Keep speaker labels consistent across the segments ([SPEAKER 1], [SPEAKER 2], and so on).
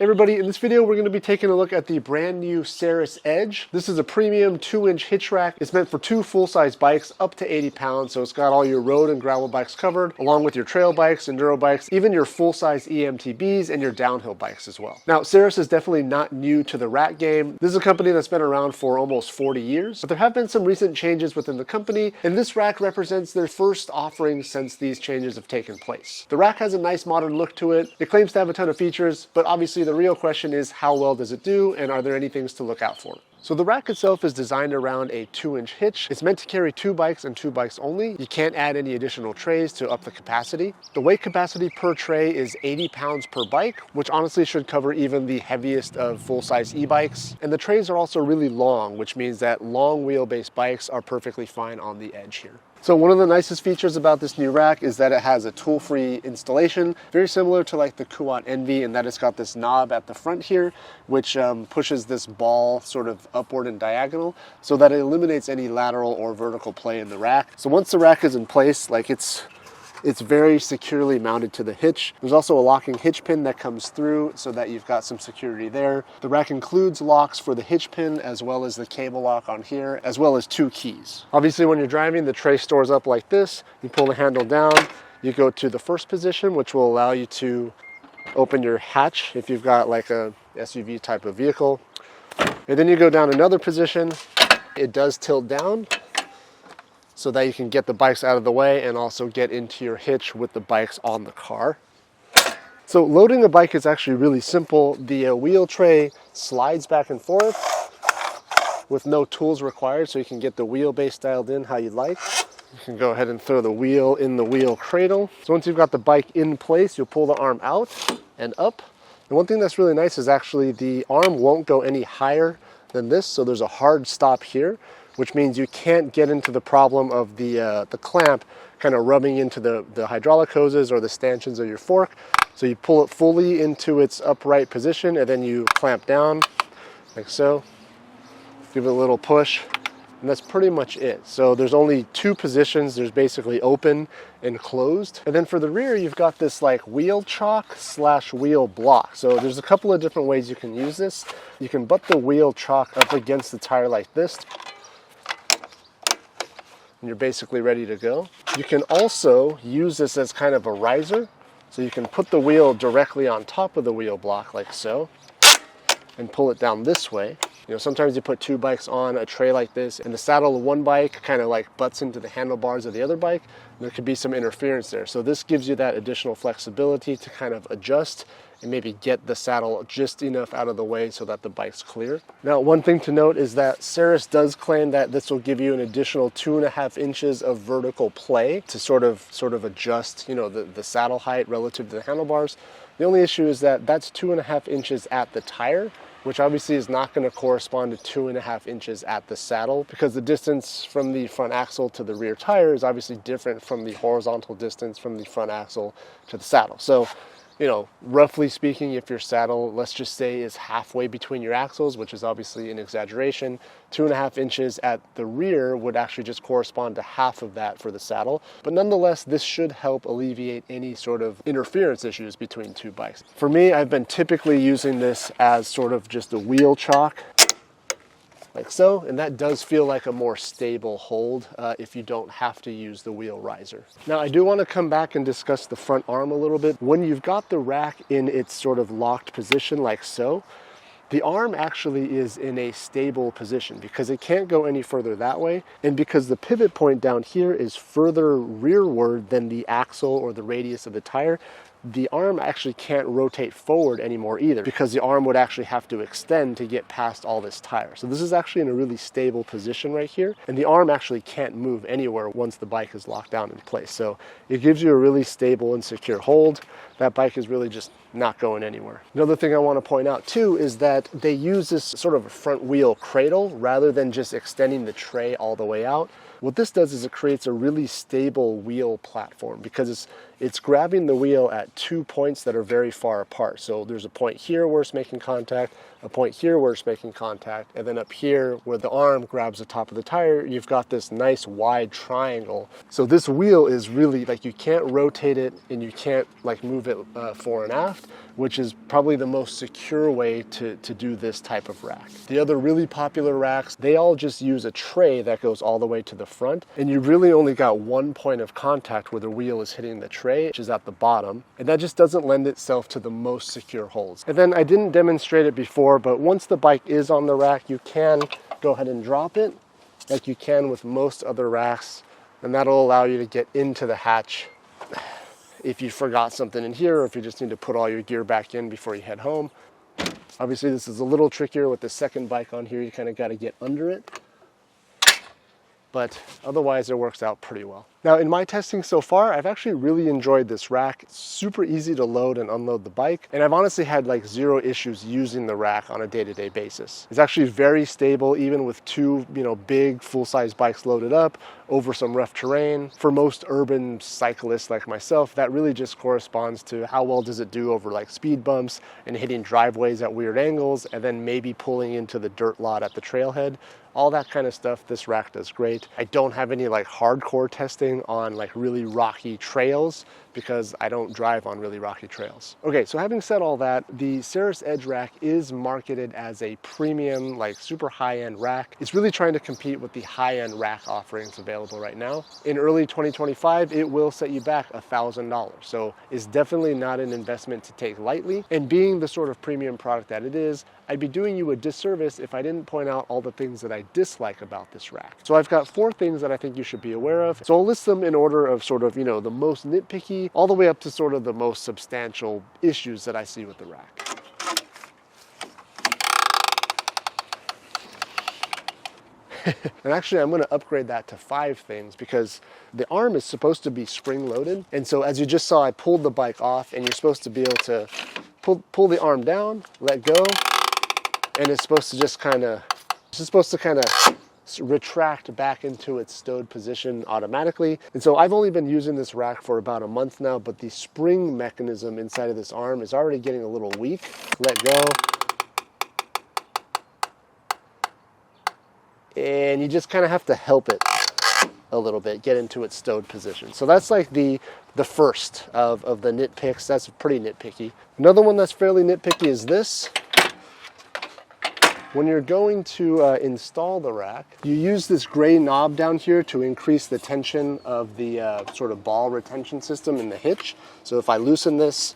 [SPEAKER 1] Hey everybody, in this video we're going to be taking a look at the brand new Saris Edge. This is a premium 2-inch hitch rack. It's meant for two full-size bikes up to 80 pounds, so it's got all your road and gravel bikes covered, along with your trail bikes, enduro bikes, even your full-size EMTBs and your downhill bikes as well. Now, Saris is definitely not new to the rack game. This is a company that's been around for almost 40 years, but there have been some recent changes within the company, and this rack represents their first offering since these changes have taken place. The rack has a nice modern look to it. It claims to have a ton of features, but obviously the real question is how well does it do, and are there any things to look out for? So the rack itself is designed around a 2-inch hitch. It's meant to carry 2 bikes and 2 bikes only. You can't add any additional trays to up the capacity. The weight capacity per tray is 80 pounds per bike, which honestly should cover even the heaviest of full-size e-bikes. And the trays are also really long, which means that long wheelbase bikes are perfectly fine on the Edge here. So one of the nicest features about this new rack is that it has a tool-free installation, very similar to like the Kuat Envy, in that it's got this knob at the front here, which pushes this ball sort of upward and diagonal so that it eliminates any lateral or vertical play in the rack. So once the rack is in place, like it's very securely mounted to the hitch. There's also a locking hitch pin that comes through so that you've got some security there. The rack includes locks for the hitch pin as well as the cable lock on here, as well as 2 keys. Obviously when you're driving, the tray stores up like this. You pull the handle down, you go to the first position, which will allow you to open your hatch if you've got like a SUV type of vehicle. And then you go down another position. It does tilt down, so that you can get the bikes out of the way and also get into your hitch with the bikes on the car. So loading a bike is actually really simple. The wheel tray slides back and forth with no tools required, so you can get the wheelbase dialed in how you like. You can go ahead and throw the wheel in the wheel cradle. So once you've got the bike in place, you'll pull the arm out and up. And one thing that's really nice is actually the arm won't go any higher than this, so there's a hard stop here, which means you can't get into the problem of the clamp kind of rubbing into the hydraulic hoses or the stanchions of your fork. So you pull it fully into its upright position and then you clamp down like so. Give it a little push, and that's pretty much it. So there's only 2 positions. There's basically open and closed. And then for the rear, you've got this like wheel chock / wheel block. So there's a couple of different ways you can use this. You can butt the wheel chock up against the tire like this, and you're basically ready to go. You can also use this as kind of a riser. So you can put the wheel directly on top of the wheel block like so and pull it down this way. You know, sometimes you put 2 bikes on a tray like this and the saddle of one bike kind of like butts into the handlebars of the other bike. There could be some interference there. So this gives you that additional flexibility to kind of adjust and maybe get the saddle just enough out of the way so that the bike's clear. Now, one thing to note is that Saris does claim that this will give you an additional 2.5 inches of vertical play to sort of adjust, you know, the saddle height relative to the handlebars. The only issue is that that's 2.5 inches at the tire, which obviously is not going to correspond to 2.5 inches at the saddle, because the distance from the front axle to the rear tire is obviously different from the horizontal distance from the front axle to the saddle. So, you know, roughly speaking, if your saddle, let's just say, is halfway between your axles, which is obviously an exaggeration, 2.5 inches at the rear would actually just correspond to half of that for the saddle. But nonetheless, this should help alleviate any sort of interference issues between 2 bikes. For me, I've been typically using this as sort of just a wheel chock, like so, and that does feel like a more stable hold if you don't have to use the wheel riser. Now, I do want to come back and discuss the front arm a little bit. When you've got the rack in its sort of locked position like so, the arm actually is in a stable position because it can't go any further that way, and because the pivot point down here is further rearward than the axle or the radius of the tire, the arm actually can't rotate forward anymore either, because the arm would actually have to extend to get past all this tire. So this is actually in a really stable position right here, and the arm actually can't move anywhere once the bike is locked down in place. So it gives you a really stable and secure hold. That bike is really just not going anywhere. Another thing I want to point out too is that they use this sort of a front wheel cradle rather than just extending the tray all the way out. What this does is it creates a really stable wheel platform, because it's grabbing the wheel at 2 points that are very far apart. So there's a point here where it's making contact, a point here where it's making contact, and then up here where the arm grabs the top of the tire, you've got this nice wide triangle. So this wheel is really, like, you can't rotate it and you can't like move it fore and aft, which is probably the most secure way to do this type of rack. The other really popular racks, they all just use a tray that goes all the way to the front, and you really only got one point of contact where the wheel is hitting the tray, which is at the bottom, and that just doesn't lend itself to the most secure holds. And then I didn't demonstrate it before, but once the bike is on the rack, you can go ahead and drop it like you can with most other racks, and that'll allow you to get into the hatch if you forgot something in here, or if you just need to put all your gear back in before you head home. Obviously this is a little trickier with the second bike on here. You kind of got to get under it, but otherwise it works out pretty well. Now in my testing so far, I've actually really enjoyed this rack. It's super easy to load and unload the bike, and I've honestly had like zero issues using the rack on a day-to-day basis. It's actually very stable, even with two, big full-size bikes loaded up over some rough terrain. For most urban cyclists like myself, that really just corresponds to how well does it do over like speed bumps and hitting driveways at weird angles, and then maybe pulling into the dirt lot at the trailhead. All that kind of stuff, this rack does great. I don't have any like hardcore testing on like really rocky trails because I don't drive on really rocky trails. Okay, so having said all that, the Saris Edge rack is marketed as a premium, like super high-end rack. It's really trying to compete with the high-end rack offerings available right now. In early 2025, it will set you back $1,000. So it's definitely not an investment to take lightly. And being the sort of premium product that it is, I'd be doing you a disservice if I didn't point out all the things that I dislike about this rack. So I've got 4 things that I think you should be aware of. So I'll list them in order of sort of, the most nitpicky, all the way up to sort of the most substantial issues that I see with the rack. And actually I'm going to upgrade that to 5 things, because the arm is supposed to be spring loaded. And so as you just saw, I pulled the bike off, and you're supposed to be able to pull the arm down, let go, and it's supposed to just kind of retract back into its stowed position automatically. And so I've only been using this rack for about a month now, but the spring mechanism inside of this arm is already getting a little weak. Let go. And you just kind of have to help it a little bit get into its stowed position. So that's like the first of the nitpicks. That's pretty nitpicky. Another one that's fairly nitpicky is this. When you're going to install the rack, you use this gray knob down here to increase the tension of the sort of ball retention system in the hitch. So if I loosen this,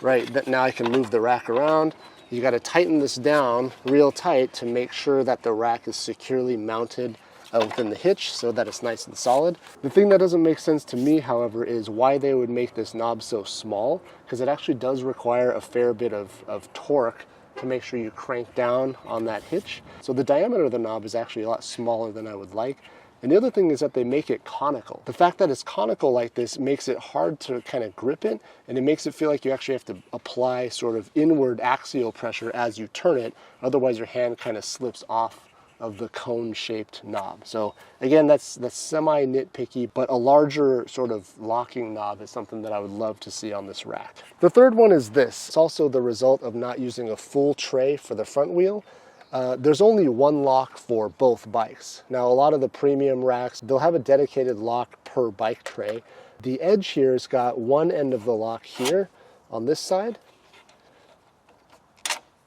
[SPEAKER 1] right, now I can move the rack around. You got to tighten this down real tight to make sure that the rack is securely mounted within the hitch so that it's nice and solid. The thing that doesn't make sense to me, however, is why they would make this knob so small, because it actually does require a fair bit of torque to make sure you crank down on that hitch. So the diameter of the knob is actually a lot smaller than I would like. And the other thing is that they make it conical. The fact that it's conical like this makes it hard to kind of grip it, and it makes it feel like you actually have to apply sort of inward axial pressure as you turn it. Otherwise your hand kind of slips off of the cone-shaped knob. So again, that's semi-nitpicky, but a larger sort of locking knob is something that I would love to see on this rack. The third one is this. It's also the result of not using a full tray for the front wheel. There's only one lock for both bikes. Now, a lot of the premium racks, they'll have a dedicated lock per bike tray. The Edge here has got one end of the lock here on this side,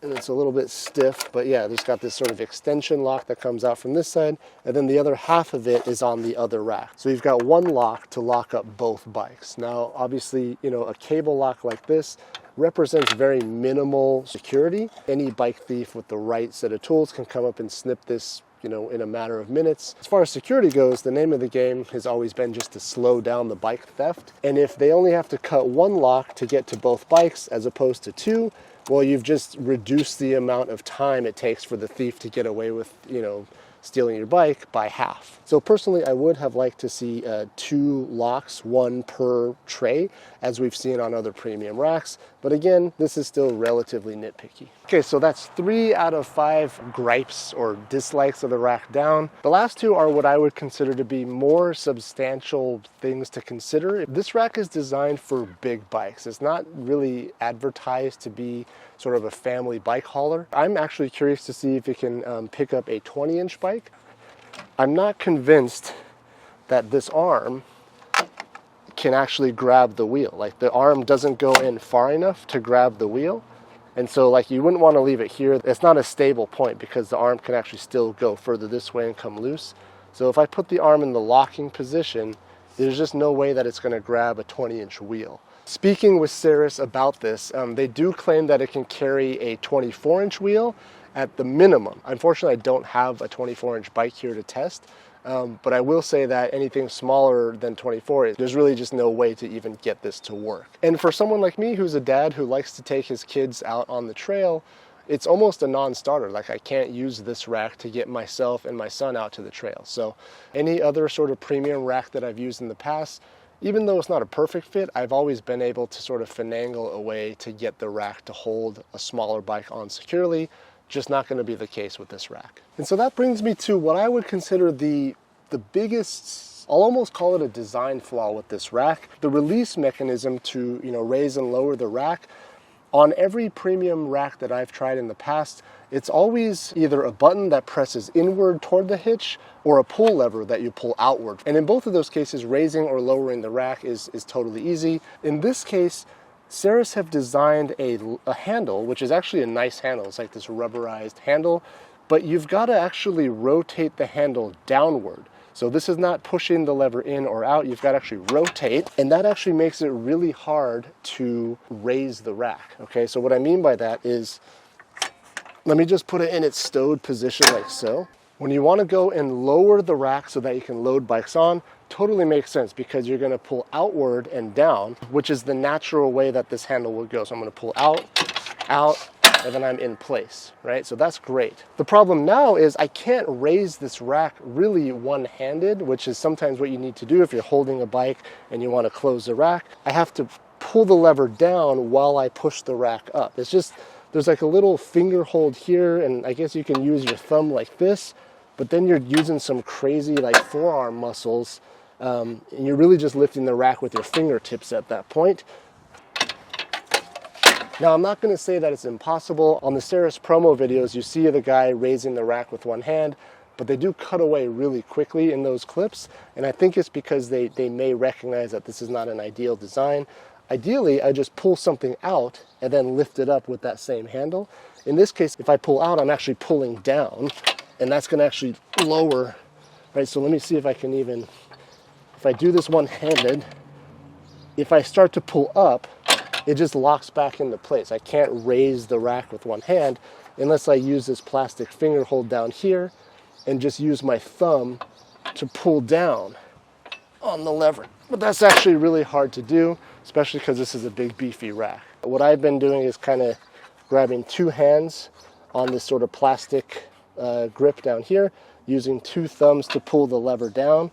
[SPEAKER 1] and it's a little bit stiff, but yeah, there's got this sort of extension lock that comes out from this side, and then the other half of it is on the other rack. So you've got one lock to lock up both bikes. Now, obviously, a cable lock like this represents very minimal security. Any bike thief with the right set of tools can come up and snip this, in a matter of minutes. As far as security goes, the name of the game has always been just to slow down the bike theft. And if they only have to cut one lock to get to both bikes as opposed to 2, well, you've just reduced the amount of time it takes for the thief to get away with, stealing your bike by half. So personally, I would have liked to see 2 locks, 1 per tray, as we've seen on other premium racks. But again, this is still relatively nitpicky. Okay, so that's 3 out of 5 gripes or dislikes of the rack down. The last 2 are what I would consider to be more substantial things to consider. This rack is designed for big bikes. It's not really advertised to be sort of a family bike hauler. I'm actually curious to see if it can pick up a 20-inch bike. I'm not convinced that this arm can actually grab the wheel. Like, the arm doesn't go in far enough to grab the wheel. And so, like, you wouldn't want to leave it here. It's not a stable point because the arm can actually still go further this way and come loose. So if I put the arm in the locking position, there's just no way that it's going to grab a 20-inch wheel. Speaking with Saris about this, they do claim that it can carry a 24-inch wheel at the minimum. Unfortunately, I don't have a 24-inch bike here to test, but I will say that anything smaller than 24, there's really just no way to even get this to work. And for someone like me who's a dad who likes to take his kids out on the trail, it's almost a non-starter. Like, I can't use this rack to get myself and my son out to the trail. So any other sort of premium rack that I've used in the past, even though it's not a perfect fit, I've always been able to sort of finagle a way to get the rack to hold a smaller bike on securely. Just not going to be the case with this rack. And so that brings me to what I would consider the biggest, I'll almost call it a design flaw with this rack. The release mechanism to, raise and lower the rack. On every premium rack that I've tried in the past, it's always either a button that presses inward toward the hitch or a pull lever that you pull outward. And in both of those cases, raising or lowering the rack is totally easy. In this case, Saris have designed a handle, which is actually a nice handle. It's like this rubberized handle, but you've got to actually rotate the handle downward. So this is not pushing the lever in or out. You've got to actually rotate, and that actually makes it really hard to raise the rack. Okay, so what I mean by that is, let me just put it in its stowed position like so. When you want to go and lower the rack so that you can load bikes on, totally makes sense because you're going to pull outward and down, which is the natural way that this handle would go. So I'm going to pull out, and then I'm in place, right? So that's great. The problem now is I can't raise this rack really one-handed, which is sometimes what you need to do if you're holding a bike and you want to close the rack. I have to pull the lever down while I push the rack up. It's just, there's like a little finger hold here, and I guess you can use your thumb like this, but then you're using some crazy like forearm muscles, and you're really just lifting the rack with your fingertips at that point. Now, I'm not going to say that it's impossible. On the Saris promo videos, you see the guy raising the rack with one hand, but they do cut away really quickly in those clips, and I think it's because they may recognize that this is not an ideal design. Ideally, I just pull something out and then lift it up with that same handle. In this case, if I pull out, I'm actually pulling down, and that's going to actually lower, right? So let me see if I can even, if I do this one-handed, if I start to pull up, it just locks back into place. I can't raise the rack with one hand unless I use this plastic finger hold down here and just use my thumb to pull down on the lever. But that's actually really hard to do, especially because this is a big beefy rack. What I've been doing is kind of grabbing 2 hands on this sort of plastic grip down here, using 2 thumbs to pull the lever down,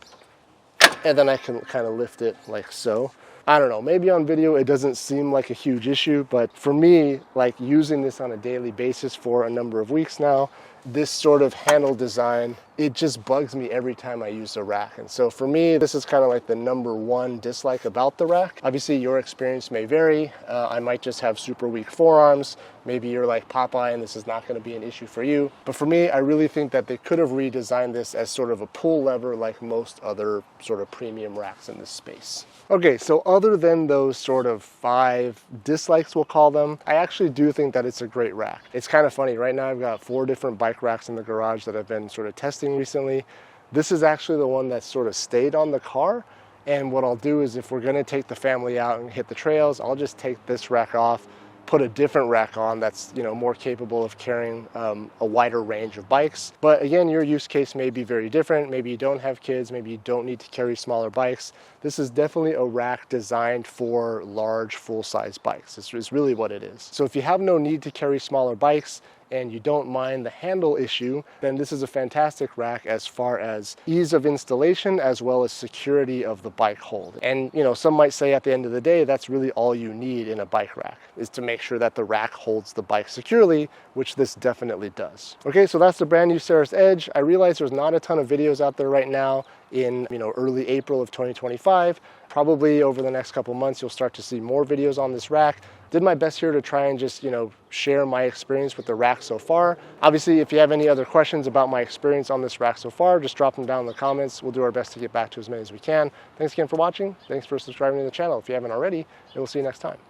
[SPEAKER 1] and then I can kind of lift it like so. I don't know, maybe on video it doesn't seem like a huge issue, but for me, like using this on a daily basis for a number of weeks now, this sort of handle design, it just bugs me every time I use the rack. And so for me, this is kind of like the #1 dislike about the rack. Obviously, your experience may vary. I might just have super weak forearms. Maybe you're like Popeye and this is not going to be an issue for you. But for me, I really think that they could have redesigned this as sort of a pull lever like most other sort of premium racks in this space. Okay, so other than those sort of 5 dislikes, we'll call them, I actually do think that it's a great rack. It's kind of funny. Right now I've got 4 different bike racks in the garage that I've been sort of testing recently. This is actually the one that sort of stayed on the car. And what I'll do is if we're going to take the family out and hit the trails, I'll just take this rack off, put a different rack on that's more capable of carrying a wider range of bikes. But again, your use case may be very different. Maybe you don't have kids, maybe you don't need to carry smaller bikes. This is definitely a rack designed for large full-size bikes. It's really what it is. So if you have no need to carry smaller bikes and you don't mind the handle issue, then this is a fantastic rack as far as ease of installation as well as security of the bike hold. And you know, some might say at the end of the day, that's really all you need in a bike rack, is to make sure that the rack holds the bike securely, which this definitely does. Okay, so that's the brand new Saris Edge. I realize there's not a ton of videos out there right now in early April of 2025. Probably over the next couple months, you'll start to see more videos on this rack. Did my best here to try and just, share my experience with the rack so far. Obviously, if you have any other questions about my experience on this rack so far, just drop them down in the comments. We'll do our best to get back to as many as we can. Thanks again for watching. Thanks for subscribing to the channel if you haven't already, and we'll see you next time.